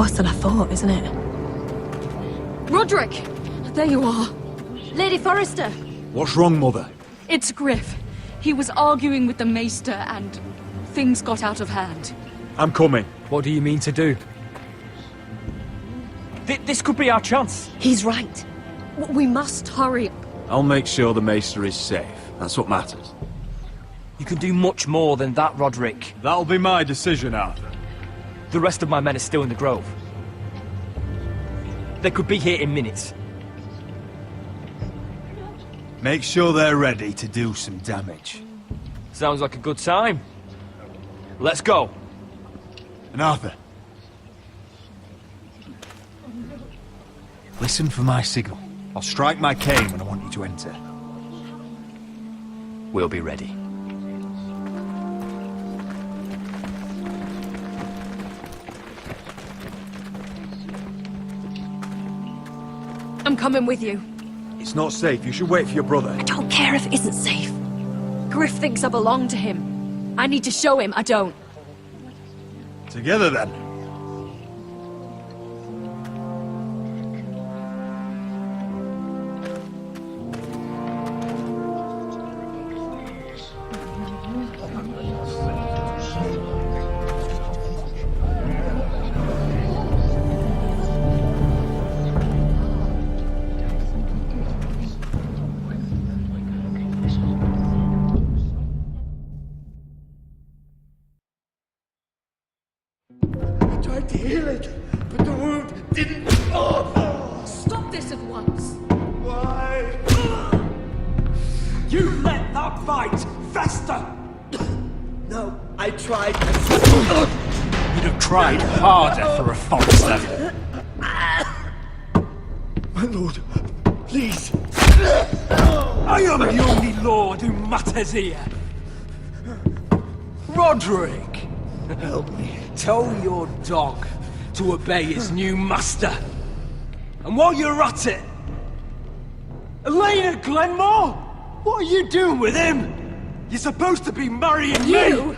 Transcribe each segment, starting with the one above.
worse than I thought, isn't it? Roderick! There you are. Lady Forrester. What's wrong, Mother? It's Griff. He was arguing with the Maester and things got out of hand. I'm coming. What do you mean to do? This could be our chance. He's right. We must hurry. I'll make sure the Maester is safe. That's what matters. You can do much more than that, Roderick. That'll be my decision, Arthur. The rest of my men are still in the grove. They could be here in minutes. Make sure they're ready to do some damage. Sounds like a good time. Let's go. And Arthur, listen for my signal. I'll strike my cane when I want you to enter. We'll be ready. I'm coming with you. It's not safe. You should wait for your brother. I don't care if it isn't safe. Griff thinks I belong to him. I need to show him I don't. Together, then. Tried to heal it, but the wound didn't. Oh, Stop this at once. why? You let that fight fester! No, I tried. You'd have tried harder for a Forrester. My lord, please. I am the only lord who matters here. Roderick! Help me. Tell your dog to obey his new master. And while you're at it, Elena Glenmore, what are you doing with him? You're supposed to be marrying You? me.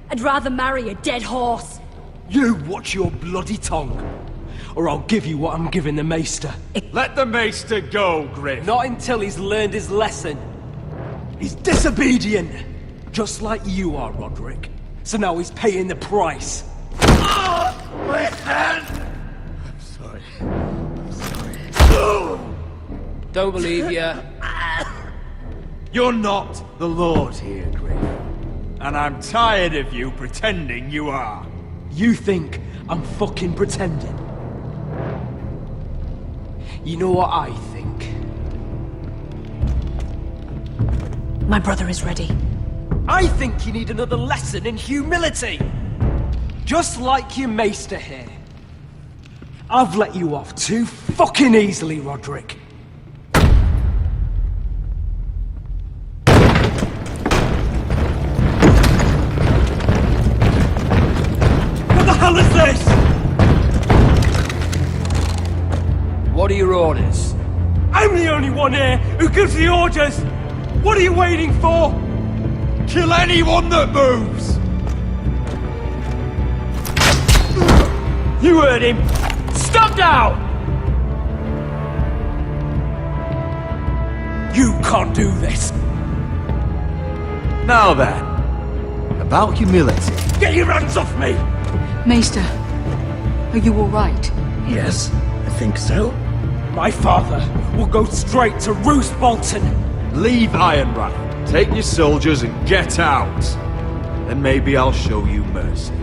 I'd rather marry a dead horse. You watch your bloody tongue, or I'll give you what I'm giving the Maester. Let the Maester go, Griff. Not until he's learned his lesson. He's disobedient, just like you are, Roderick. So now he's paying the price. My hand! I'm sorry. I'm sorry. Don't believe you. You're not the Lord here, Griff. And I'm tired of you pretending you are. You think I'm fucking pretending? You know what I think? My brother is ready. I think you need another lesson in humility. Just like your Maester here. I've let you off too fucking easily, Roderick. What the hell is this? What are your orders? I'm the only one here who gives the orders! What are you waiting for? Kill anyone that moves! You heard him! Stop now! You can't do this! Now then, about humility. Get your hands off me! Maester, are you all right? Yes, I think so. My father will go straight to Roose Bolton! Leave Ironrath. Take your soldiers and get out. Then maybe I'll show you mercy.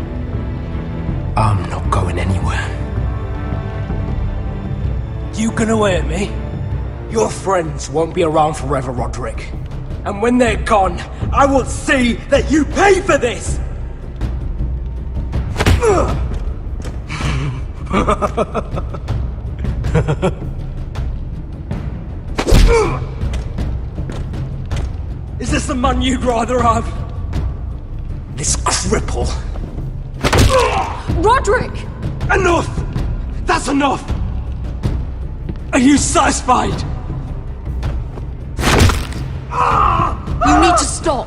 I'm not going anywhere. You gonna hurt me? Your friends won't be around forever, Roderick. And when they're gone, I will see that you pay for this! Is this the man you'd rather have? This cripple. Roderick! Enough! That's enough! Are you satisfied? You need to stop.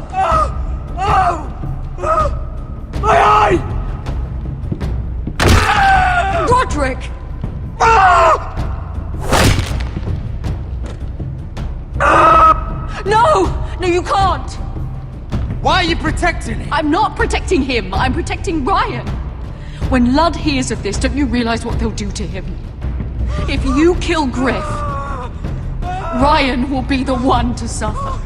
My eye! Roderick! No! No, you can't! Why are you protecting him? I'm not protecting him. I'm protecting Ryan. When Ludd hears of this, don't you realize what they'll do to him? If you kill Griff, Ryan will be the one to suffer.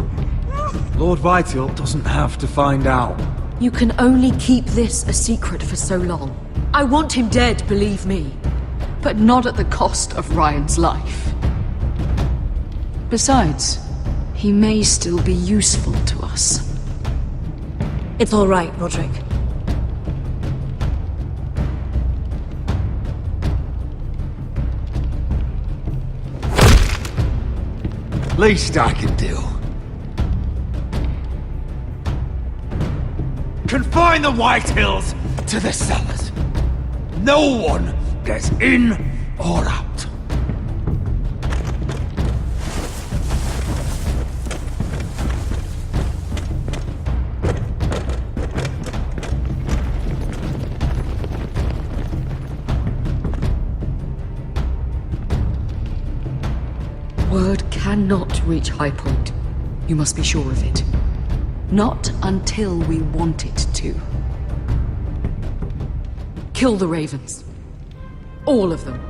Lord Whitehill doesn't have to find out. You can only keep this a secret for so long. I want him dead, believe me. But not at the cost of Ryan's life. Besides, he may still be useful to us. It's all right, Roderick. Least I can do. Confine the Whitehills to the cellars. No one gets in or out. Word cannot reach High Point. You must be sure of it. Not until we want it to. Kill the Ravens. All of them.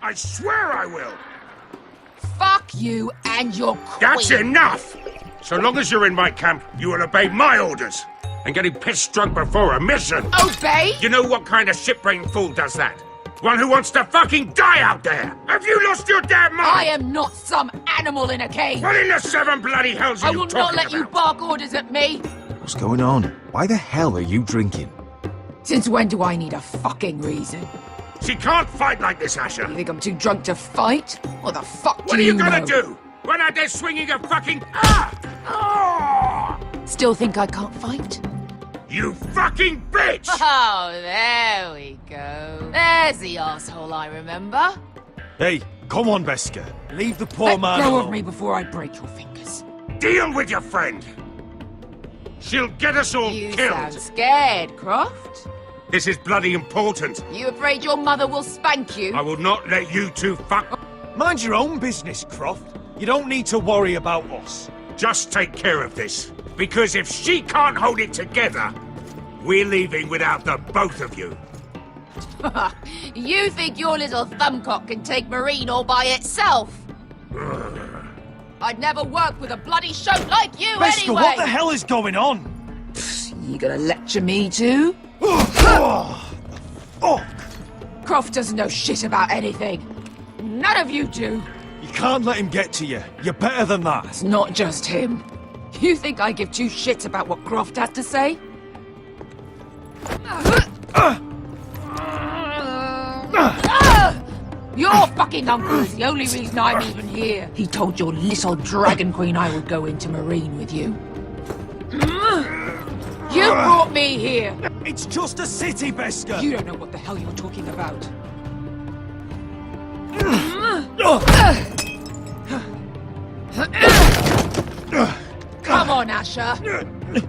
I swear I will! Fuck you and your queen. That's enough! So long as you're in my camp, you will obey my orders. And getting pissed drunk before a mission. Obey? You know what kind of shit-brained fool does that? One who wants to fucking die out there! Have you lost your damn mind? I am not some animal in a cage. What in the seven bloody hells are I you will talking not let you about? bark orders at me. What's going on? Why the hell are you drinking? Since when do I need a fucking reason? She can't fight like this, Asher. You think I'm too drunk to fight? What the fuck What do are you you gonna know? do? Run out there swinging a fucking... Ah! Ah! Still think I can't fight? You fucking bitch! Oh, there we go. There's the asshole I remember. Hey, come on, Beskar. Leave the poor Let man go alone. of me before I break your fingers. Deal with your friend. She'll get us all You killed. sound scared, Croft. This is bloody important. You afraid your mother will spank you? I will not let you two fuck... Mind your own business, Croft. You don't need to worry about us. Just take care of this. Because if she can't hold it together, we're leaving without the both of you. You think your little thumbcock can take Marine all by itself? I'd never work with a bloody shote like you Beskar, anyway! what the hell is going on? You gonna lecture me too? Fuck! Croft doesn't know shit about anything. None of you do. You can't let him get to you. You're better than that. It's not just him. You think I give two shits about what Croft has to say? Your fucking uncle is the only reason I'm even here. He told your little dragon queen I would go into Marine with you. You brought me here. It's just a city, Beskar. You don't know what the hell you're talking about. Come on, Asher.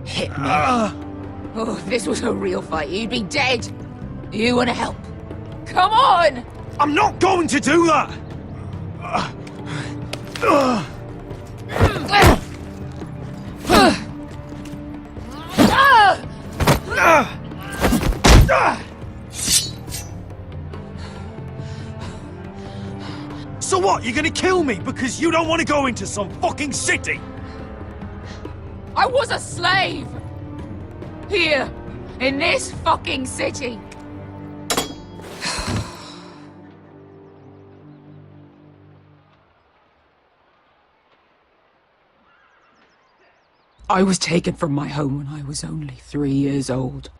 Hit me. Oh, if this was a real fight, you'd be dead. You want to help? Come on! I'm not going to do that! So what, you're gonna kill me because you don't want to go into some fucking city? I was a slave! Here, in this fucking city. I was taken from my home when I was only 3 years old.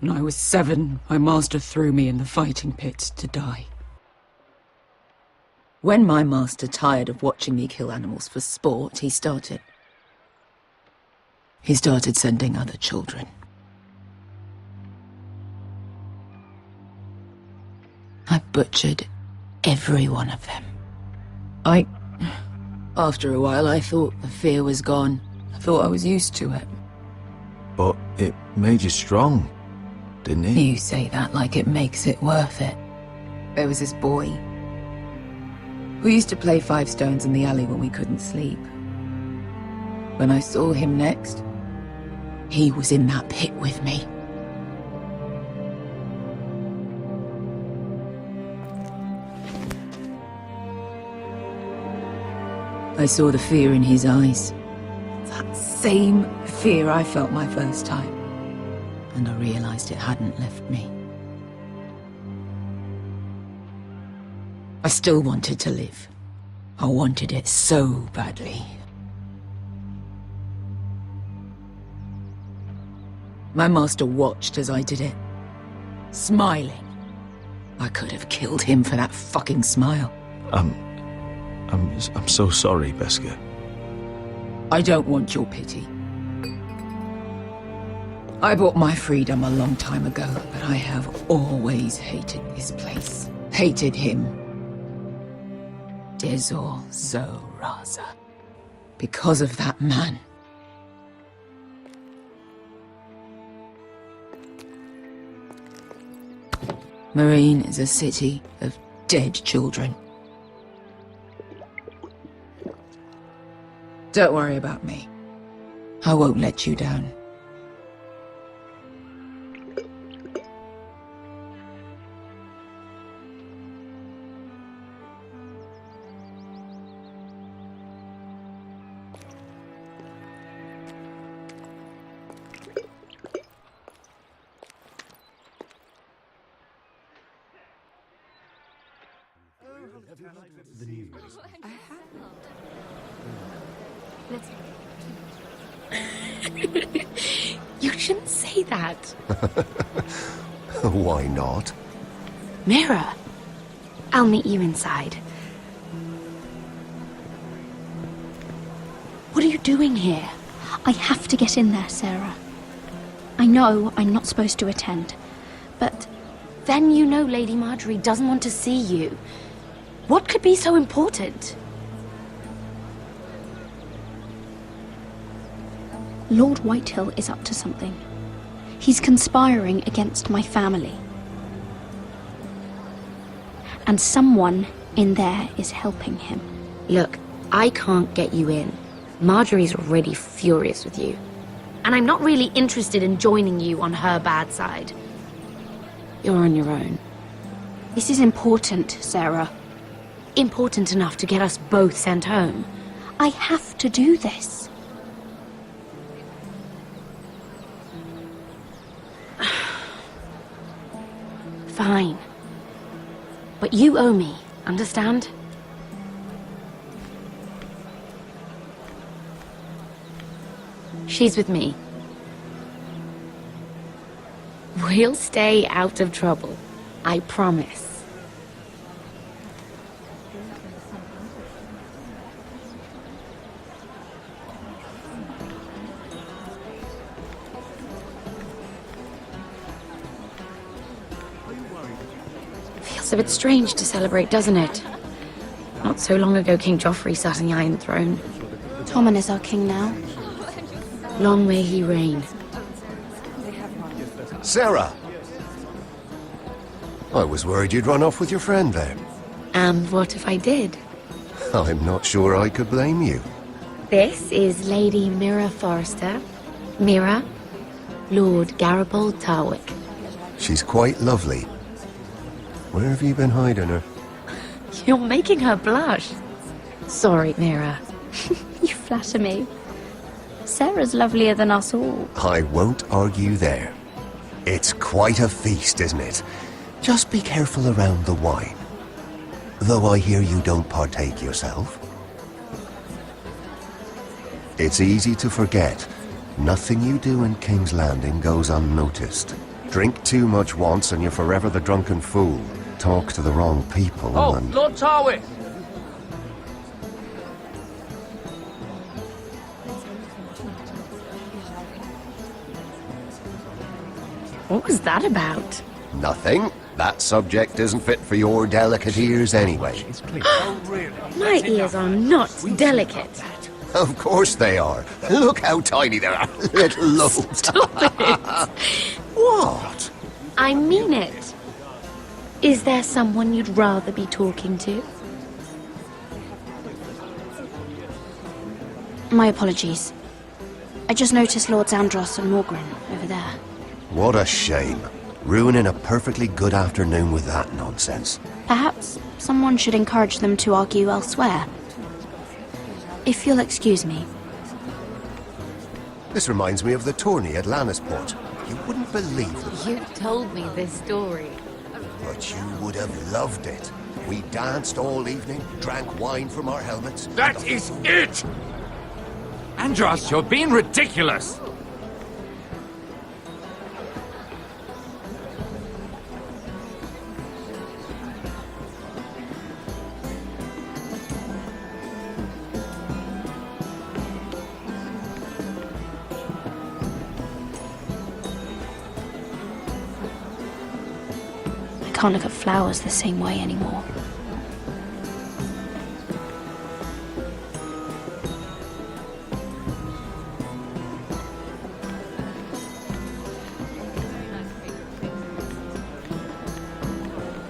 When I was 7, my master threw me in the fighting pit to die. When my master tired of watching me kill animals for sport, he started sending other children. I butchered Every one of them. After a while, I thought the fear was gone. I thought I was used to it. But it made you strong, didn't it? You say that like it makes it worth it. There was this boy. We used to play Five Stones in the alley when we couldn't sleep. When I saw him next, he was in that pit with me. I saw the fear in his eyes. That same fear I felt my first time. And I realized it hadn't left me. I still wanted to live. I wanted it so badly. My master watched as I did it, smiling. I could have killed him for that fucking smile. I'm so sorry, Beskha. I don't want your pity. I bought my freedom a long time ago, but I have always hated this place. Hated him. Dezor Zo Raza. Because of that man. Marine is a city of dead children. Don't worry about me. I won't let you down. You shouldn't say that. Why not? Mira, I'll meet you inside. What are you doing here? I have to get in there, Sarah. I know I'm not supposed to attend, but... Then you know Lady Marjorie doesn't want to see you. What could be so important? Lord Whitehill is up to something. He's conspiring against my family. And someone in there is helping him. Look, I can't get you in. Marjorie's already furious with you. And I'm not really interested in joining you on her bad side. You're on your own. This is important, Sarah. Important enough to get us both sent home. I have to do this. Fine. But you owe me, understand? She's with me. We'll stay out of trouble. I promise. Feels a bit strange to celebrate, doesn't it? Not so long ago, King Joffrey sat on the Iron Throne. Tommen is our king now. Long may he reign. Sarah! I was worried you'd run off with your friend there. And what if I did? I'm not sure I could blame you. This is Lady Mira Forrester. Mira, Lord Garibald Tarwick. She's quite lovely. Where have you been hiding her? You're making her blush. Sorry, Mira. You flatter me. Sarah's lovelier than us all. I won't argue there. It's quite a feast, isn't it? Just be careful around the wine. Though I hear you don't partake yourself. It's easy to forget. Nothing you do in King's Landing goes unnoticed. Drink too much once and you're forever the drunken fool. Talk to the wrong people and... Lord Tarwick! What was that about? Nothing. That subject isn't fit for your delicate ears anyway. My ears are not delicate. Of course they are. Look how tiny they are. Little lobes. Stop it. What? I mean it. Is there someone you'd rather be talking to? My apologies. I just noticed Lords Andros and Morgren over there. What a shame. Ruining a perfectly good afternoon with that nonsense. Perhaps someone should encourage them to argue elsewhere. If you'll excuse me. This reminds me of the tourney at Lannisport. You wouldn't believe it. You told me this story. But you would have loved it. We danced all evening, drank wine from our helmets. That is it! Andros, you're being ridiculous! I can't look at flowers the same way anymore.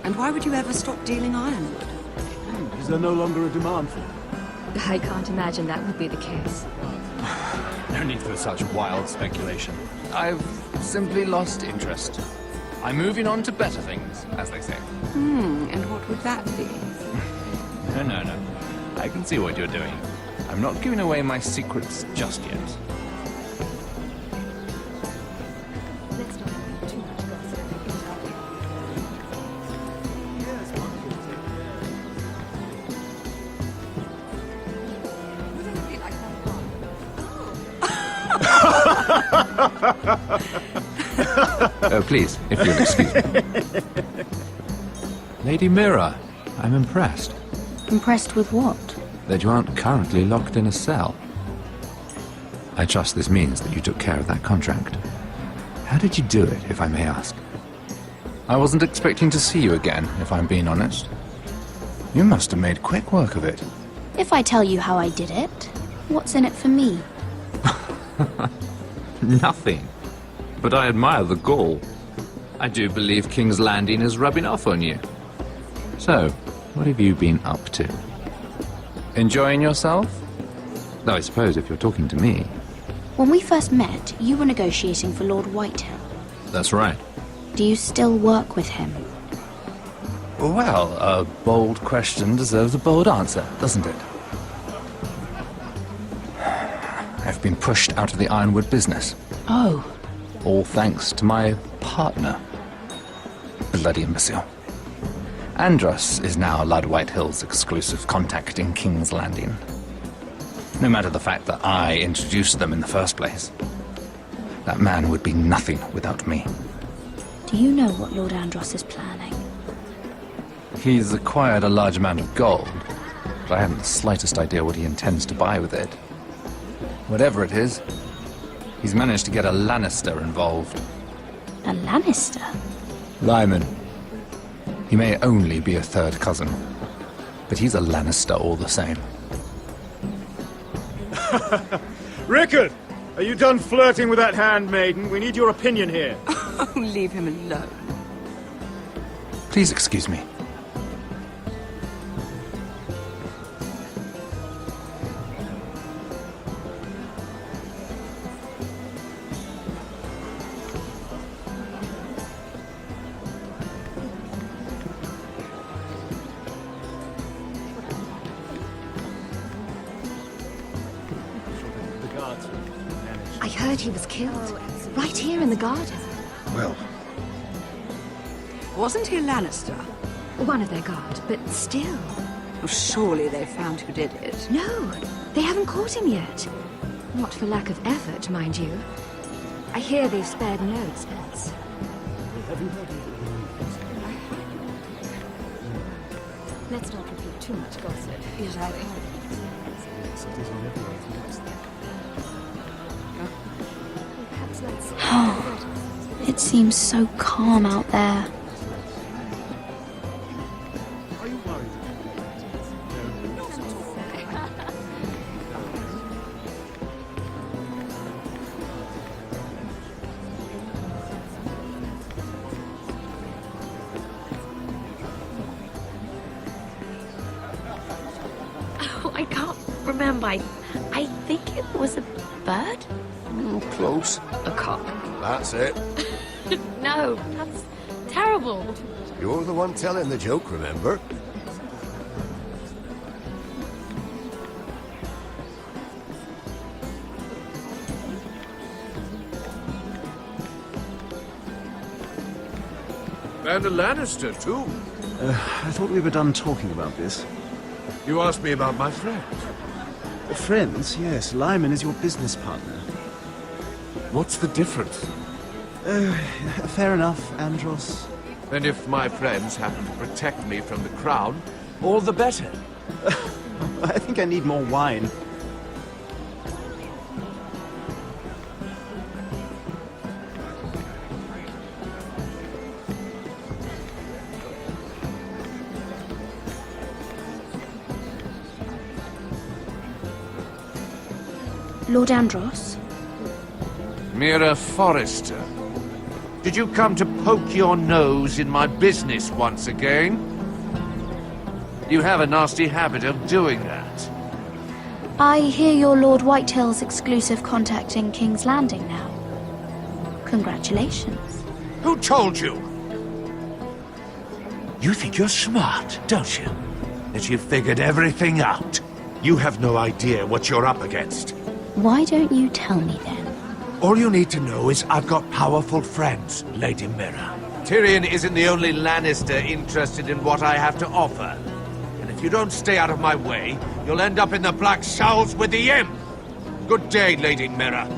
And why would you ever stop dealing ironwood? Is there no longer a demand for it? I can't imagine that would be the case. No need for such wild speculation. I've simply lost interest. I'm moving on to better things, as they say. And what would that be? No. I can see what you're doing. I'm not giving away my secrets just yet. Let's not have too much Oh, please, if you'll excuse me. Lady Mira, I'm impressed Impressed with what? that you aren't currently locked in a cell. I trust this means that you took care of that contract. How did you do it, if I may ask? I wasn't expecting to see you again, if I'm being honest. You must have made quick work of it. If I tell you how I did it, what's in it for me? Nothing. But I admire the gall. I do believe King's Landing is rubbing off on you. So, what have you been up to? Enjoying yourself? Though I suppose if you're talking to me. When we first met, you were negotiating for Lord Whitehill. That's right. Do you still work with him? Well, a bold question deserves a bold answer, doesn't it? I've been pushed out of the ironwood business. Oh. All thanks to my partner. Bloody imbecile. Andros is now Lord Whitehill's exclusive contact in King's Landing. No matter the fact that I introduced them in the first place. That man would be nothing without me. Do you know what Lord Andros is planning? He's acquired a large amount of gold, but I haven't the slightest idea what he intends to buy with it. Whatever it is, he's managed to get a Lannister involved. A Lannister? Lyman. He may only be a third cousin, but he's a Lannister all the same. Rickard! Are you done flirting with that handmaiden? We need your opinion here. Oh, leave him alone. Please excuse me. I heard he was killed. Right here in the garden. Well, Wasn't he a Lannister? One of their guard, but still. Well, surely they found who did it. No, they haven't caught him yet. Not for lack of effort, mind you. I hear they've spared no expense. Let's not repeat too much gossip. Yes, I think. Perhaps let's... It seems so calm out there. Oh, I can't remember. I think it was a bird? Close. A cock. That's it. No, that's terrible. You're the one telling the joke, remember? And a Lannister, too. I thought we were done talking about this. You asked me about my friend. Friends, yes. Lyman is your business partner. What's the difference? Fair enough, Andros. And if my friends happen to protect me from the crown, all the better. I think I need more wine. Lord Andros? Mira Forrester. Did you come to poke your nose in my business once again? You have a nasty habit of doing that. I hear you're Lord Whitehill's exclusive contact in King's Landing now. Congratulations. Who told you? You think you're smart, don't you? That you've figured everything out. You have no idea what you're up against. Why don't you tell me then? All you need to know is I've got powerful friends, Lady Mira. Tyrion isn't the only Lannister interested in what I have to offer. And if you don't stay out of my way, you'll end up in the Black Showls with the Imp. Good day, Lady Mira.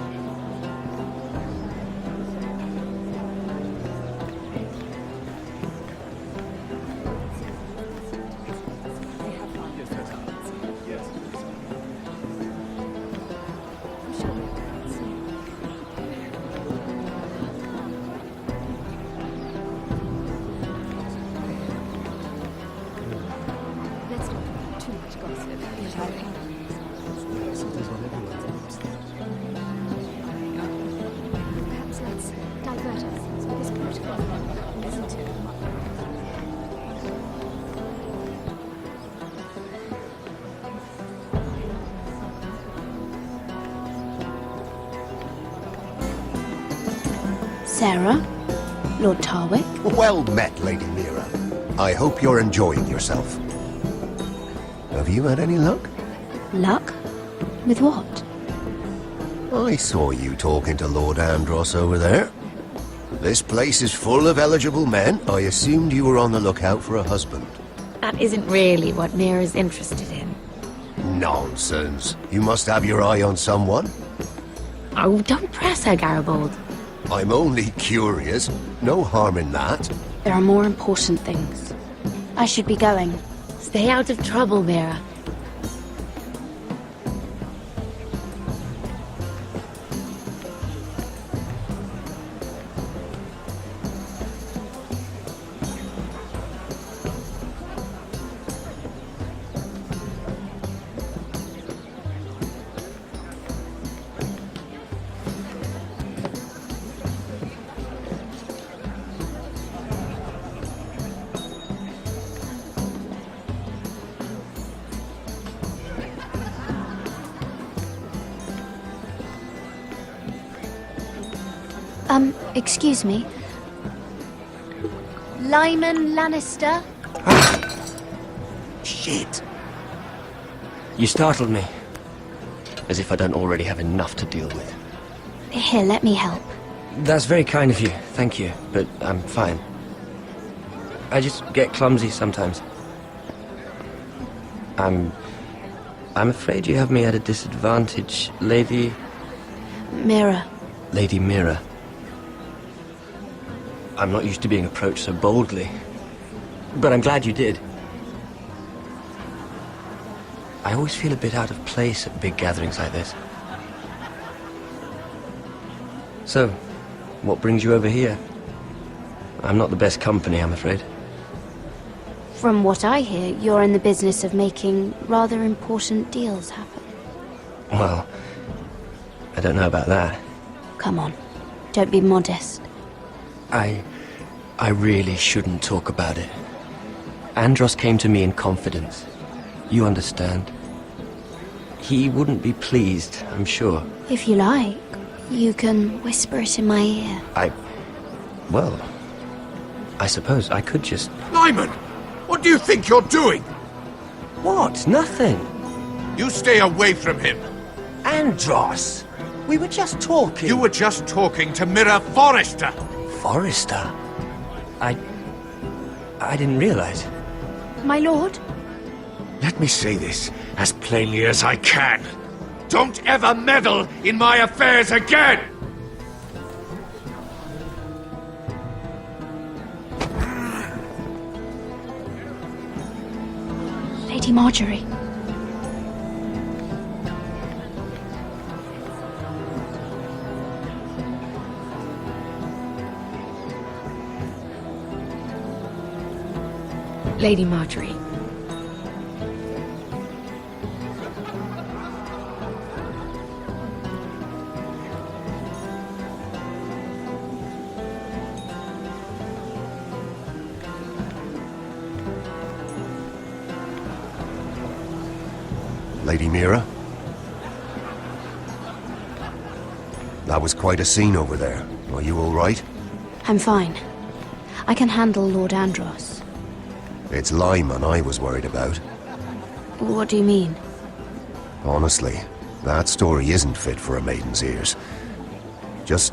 Let's not have too much gossip. Perhaps let's divert ourselves with this protocol. Listen to him. Sarah? Lord Tarwick? Well met, Lady Mira. I hope you're enjoying yourself. Have you had any luck? Luck? With what? I saw you talking to Lord Andros over there. This place is full of eligible men. I assumed you were on the lookout for a husband. That isn't really what Mira's interested in. Nonsense. You must have your eye on someone. Oh, don't press her, Garibold. I'm only curious. No harm in that. There are more important things. I should be going. Stay out of trouble, Mira. Excuse me. Lyman Lannister? Shit. You startled me. As if I don't already have enough to deal with. Here, let me help. That's very kind of you, thank you, but I'm fine. I just get clumsy sometimes. I'm afraid you have me at a disadvantage, Lady... Mira. Lady Mira. I'm not used to being approached so boldly, but I'm glad you did. I always feel a bit out of place at big gatherings like this. So, what brings you over here? I'm not the best company, I'm afraid. From what I hear, you're in the business of making rather important deals happen. Well, I don't know about that. Come on, don't be modest. I really shouldn't talk about it. Andros came to me in confidence. You understand. He wouldn't be pleased, I'm sure. If you like, you can whisper it in my ear. Well, I suppose I could just... Lyman! What do you think you're doing? What? Nothing. You stay away from him. Andros! We were just talking. You were just talking to Mira Forrester. Forrester? I didn't realize. My lord? Let me say this as plainly as I can. Don't ever meddle in my affairs again! Lady Marjorie. Lady Marjorie. Lady Mira? That was quite a scene over there. Are you all right? I'm fine. I can handle Lord Andros. It's Lyman I was worried about. What do you mean? Honestly, that story isn't fit for a maiden's ears. Just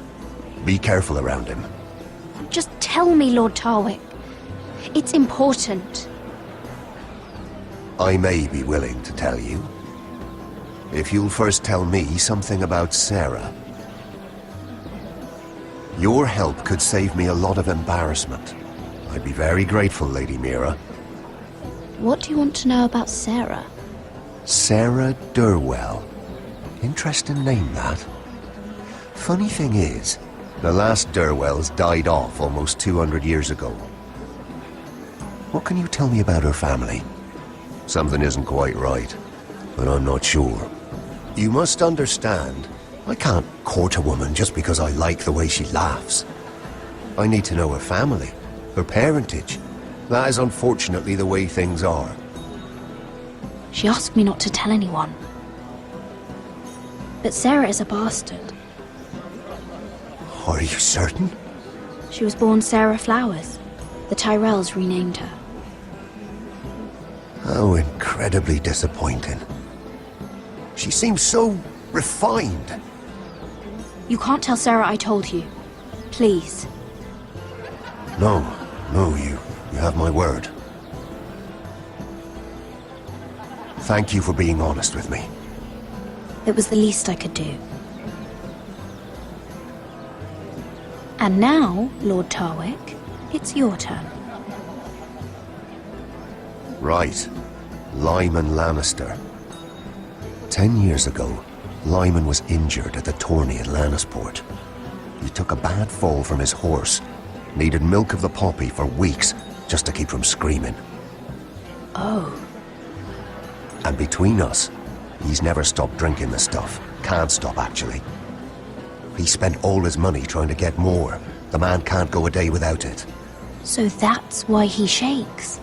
be careful around him. Just tell me, Lord Tarwick. It's important. I may be willing to tell you. If you'll first tell me something about Sarah. Your help could save me a lot of embarrassment. I'd be very grateful, Lady Mira. What do you want to know about Sarah? Sarah Durwell. Interesting name, that. Funny thing is, the last Durwells died off almost 200 years ago. What can you tell me about her family? Something isn't quite right, but I'm not sure. You must understand, I can't court a woman just because I like the way she laughs. I need to know her family, her parentage. That is unfortunately the way things are. She asked me not to tell anyone. But Sarah is a bastard. Are you certain? She was born Sarah Flowers. The Tyrells renamed her. How incredibly disappointing. She seems so refined. You can't tell Sarah I told you. Please. No, you have my word. Thank you for being honest with me. It was the least I could do. And now, Lord Tarwick, it's your turn. Right. Lyman Lannister. 10 years ago, Lyman was injured at the tourney at Lannisport. He took a bad fall from his horse. Needed milk of the poppy for weeks just to keep from screaming. Oh. And between us, he's never stopped drinking the stuff. Can't stop, actually. He spent all his money trying to get more. The man can't go a day without it. So that's why he shakes.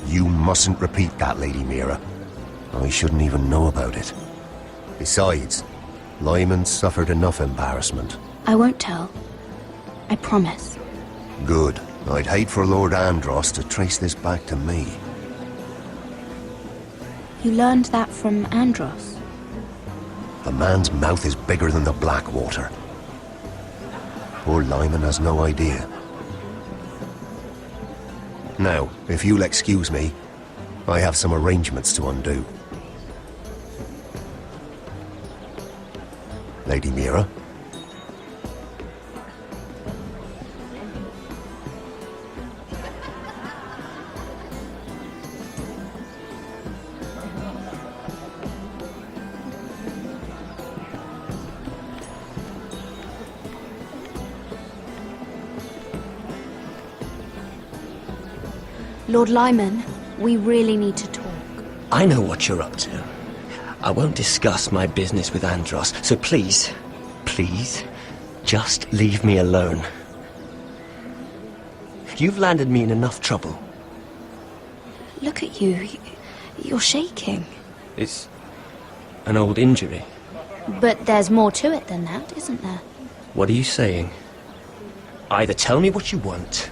You mustn't repeat that, Lady Mira. I shouldn't even know about it. Besides, Lyman suffered enough embarrassment. I won't tell. I promise. Good. I'd hate for Lord Andros to trace this back to me. You learned that from Andros? The man's mouth is bigger than the Blackwater. Poor Lyman has no idea. Now, if you'll excuse me, I have some arrangements to undo. Lady Mira? Lord Lyman, we really need to talk. I know what you're up to. I won't discuss my business with Andros, so please, just leave me alone. You've landed me in enough trouble. Look at you. You're shaking. It's an old injury. But there's more to it than that, isn't there? What are you saying? Either tell me what you want,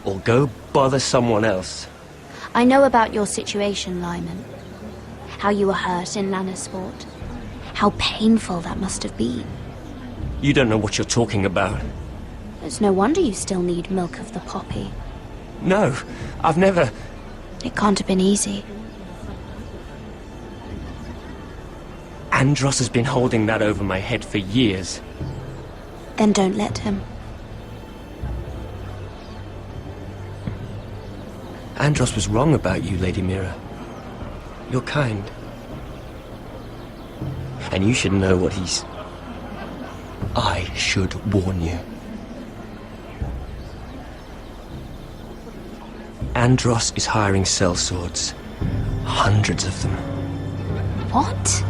or go bother someone else. I know about your situation, Lyman. How you were hurt in Lannisport. How painful that must have been. You don't know what you're talking about. It's no wonder you still need milk of the poppy. No, I've never... It can't have been easy. Andros has been holding that over my head for years. Then don't let him. Andros was wrong about you, Lady Mira. You're kind. And you should know what he's... I should warn you. Andros is hiring sellswords. Hundreds of them. What?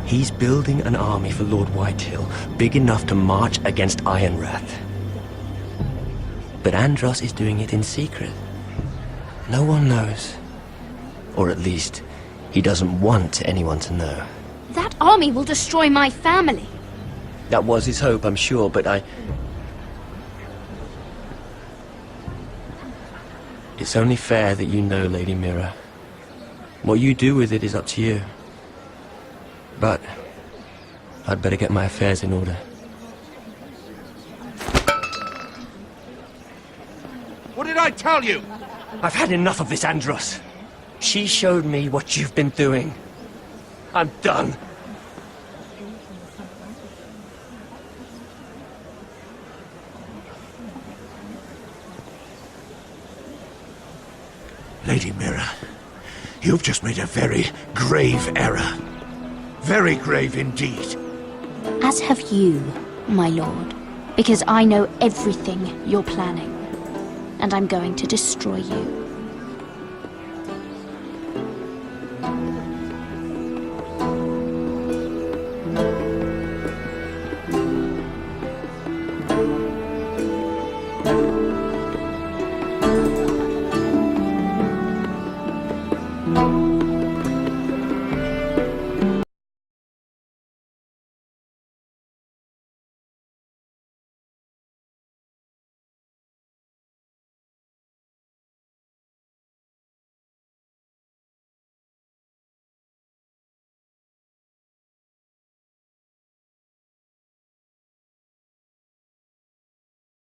He's building an army for Lord Whitehill, big enough to march against Ironrath. But Andros is doing it in secret. No one knows. Or at least, he doesn't want anyone to know. That army will destroy my family. That was his hope, I'm sure, but It's only fair that you know, Lady Mira. What you do with it is up to you. But I'd better get my affairs in order. What did I tell you? I've had enough of this, Andros. She showed me what you've been doing. I'm done. Lady Mira, you've just made a very grave error. Very grave indeed. As have you, my lord. Because I know everything you're planning. And I'm going to destroy you.